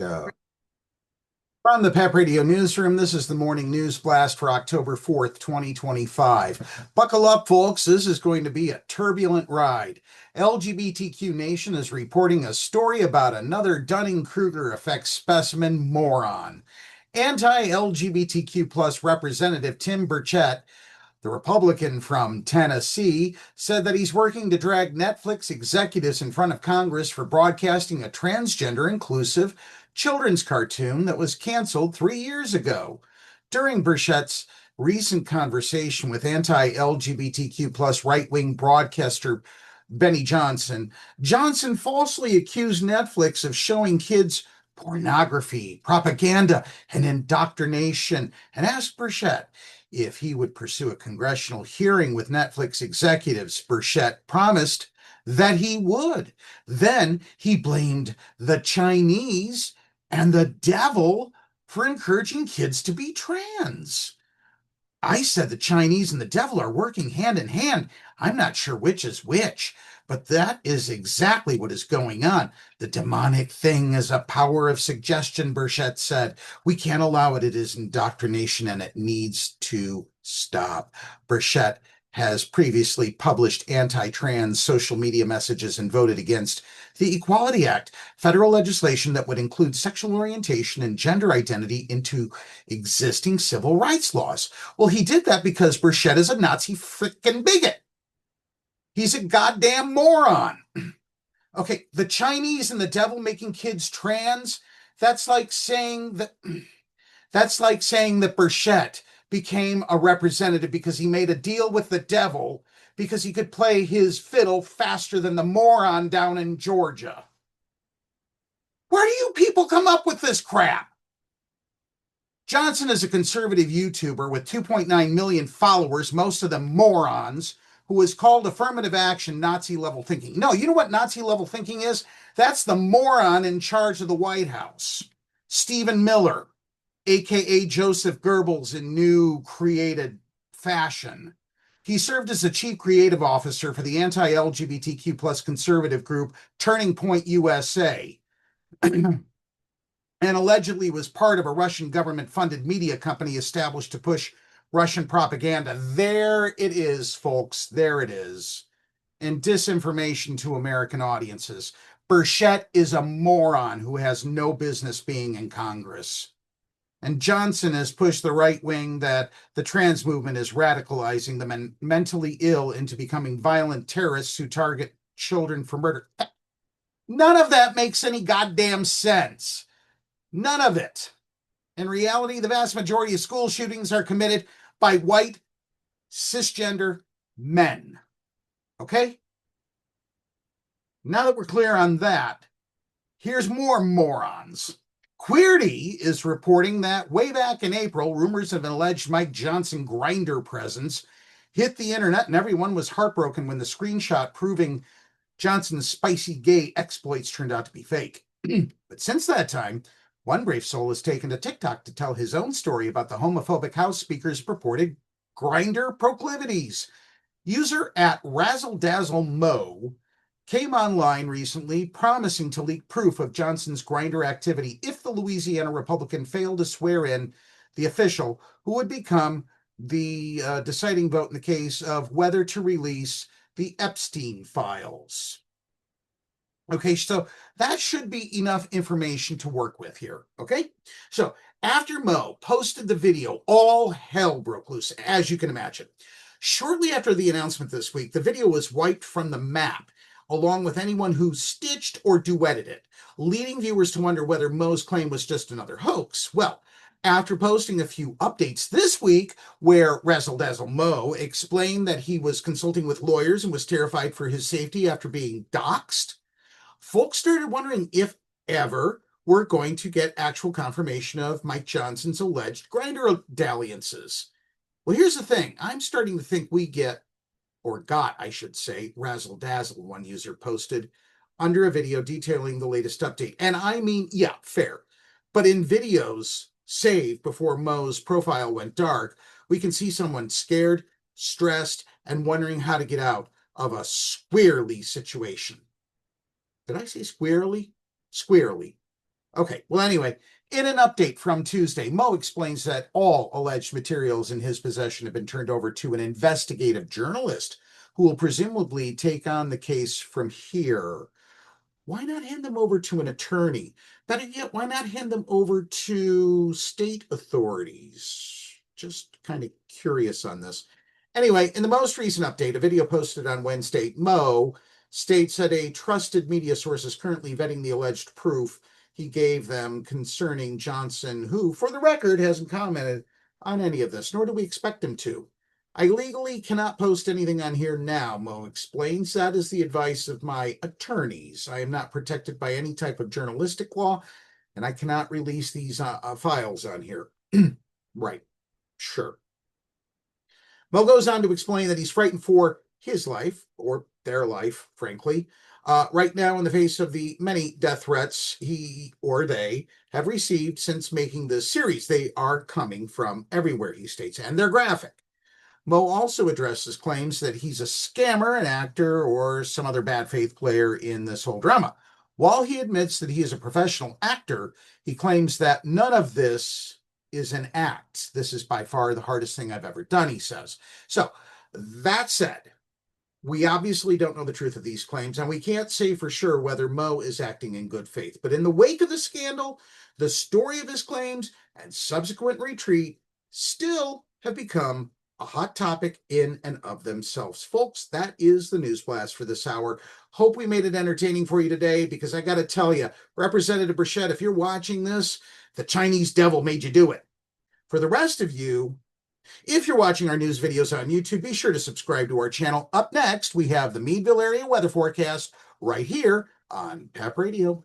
Go. From the PEP Radio Newsroom, this is the morning news blast for October 4th, 2025. Buckle up, folks. This is going to be a turbulent ride. LGBTQ Nation is reporting a story about another Dunning Krüger effect specimen moron. Anti-LGBTQ plus Representative Tim Burchett, the Republican from Tennessee, said that he's working to drag Netflix executives in front of Congress for broadcasting a transgender-inclusive children's cartoon that was canceled 3 years ago. During Burchett's recent conversation with anti-LGBTQ plus right-wing broadcaster Benny Johnson, Johnson falsely accused Netflix of showing kids pornography, propaganda, and indoctrination, and asked Burchett if he would pursue a congressional hearing with Netflix executives. Burchett promised that he would. Then he blamed the Chinese and the devil for encouraging kids to be trans. I said the Chinese and the devil are working hand in hand. I'm not sure which is which, but that is exactly what is going on. The demonic thing is a power of suggestion, Burchett said. We can't allow it. It is indoctrination and it needs to stop. Burchett has previously published anti-trans social media messages and voted against the Equality Act, federal legislation that would include sexual orientation and gender identity into existing civil rights laws. Well, he did that because Burchett is a Nazi frickin' bigot. He's a goddamn moron. Okay, the Chinese and the devil making kids trans, that's like saying that Burchett became a representative because he made a deal with the devil because he could play his fiddle faster than the moron down in Georgia. Where do you people come up with this crap? Johnson is a conservative YouTuber with 2.9 million followers, most of them morons, who is called affirmative action Nazi-level thinking. No, you know what Nazi-level thinking is? That's the moron in charge of the White House, Stephen Miller, aka Joseph Goebbels in new created fashion. He served as the chief creative officer for the anti-LGBTQ plus conservative group Turning Point USA, and allegedly was part of a Russian government-funded media company established to push Russian propaganda. There it is, folks. There it is. And disinformation to American audiences. Burchett is a moron who has no business being in Congress. And Johnson has pushed the right wing that the trans movement is radicalizing the mentally ill into becoming violent terrorists who target children for murder. None of that makes any goddamn sense. None of it. In reality, the vast majority of school shootings are committed by white, cisgender men. Okay? Now that we're clear on that, here's more morons. Queerty is reporting that way back in April, rumors of an alleged Mike Johnson Grindr presence hit the internet, and everyone was heartbroken when the screenshot proving Johnson's spicy gay exploits turned out to be fake. But since that time, one brave soul has taken to TikTok to tell his own story about the homophobic House Speaker's purported Grindr proclivities. User at RazzleDazzleMo came online recently promising to leak proof of Johnson's Grindr activity if the Louisiana Republican failed to swear in the official who would become the deciding vote in the case of whether to release the Epstein files. Okay, so that should be enough information to work with here, okay? So after Mo posted the video, all hell broke loose, as you can imagine. Shortly after the announcement this week, the video was wiped from the map, along with anyone who stitched or duetted it, leading viewers to wonder whether Mo's claim was just another hoax. Well, after posting a few updates this week, where Razzle-Dazzle Mo explained that he was consulting with lawyers and was terrified for his safety after being doxxed, folks started wondering if ever we're going to get actual confirmation of Mike Johnson's alleged Grindr dalliances. Well, here's the thing. I'm starting to think we get, or got, I should say, Razzle-Dazzle, one user posted under a video detailing the latest update. And I mean, yeah, fair. But in videos saved before Mo's profile went dark, we can see someone scared, stressed, and wondering how to get out of a squarely situation. Did I say squarely? Squarely. Okay, well, anyway, in an update from Tuesday, Mo explains that all alleged materials in his possession have been turned over to an investigative journalist who will presumably take on the case from here. Why not hand them over to an attorney? Better yet, why not hand them over to state authorities? Just kind of curious on this. Anyway, in the most recent update, a video posted on Wednesday, Mo states that a trusted media source is currently vetting the alleged proof he gave them concerning Johnson, who, for the record, hasn't commented on any of this, nor do we expect him to. I legally cannot post anything on here now, Mo explains. That is the advice of my attorneys. I am not protected by any type of journalistic law, and I cannot release these files on here. Right, sure. Mo goes on to explain that he's frightened for his life, or their life, frankly, right now in the face of the many death threats he or they have received since making this series. They are coming from everywhere, he states, and they're graphic. Mo also addresses claims that he's a scammer, an actor, or some other bad faith player in this whole drama. While he admits that he is a professional actor, he claims that none of this is an act. This is by far the hardest thing I've ever done, he says. So, that said, we obviously don't know the truth of these claims, and we can't say for sure whether Mo is acting in good faith. But in the wake of the scandal, the story of his claims and subsequent retreat still have become a hot topic in and of themselves. Folks, that is the news blast for this hour. Hope we made it entertaining for you today, because I got to tell you, Representative Burchett, if you're watching this, the Chinese devil made you do it. For the rest of you, if you're watching our news videos on YouTube, be sure to subscribe to our channel. Up next, we have the Meadville area weather forecast right here on PEP Radio.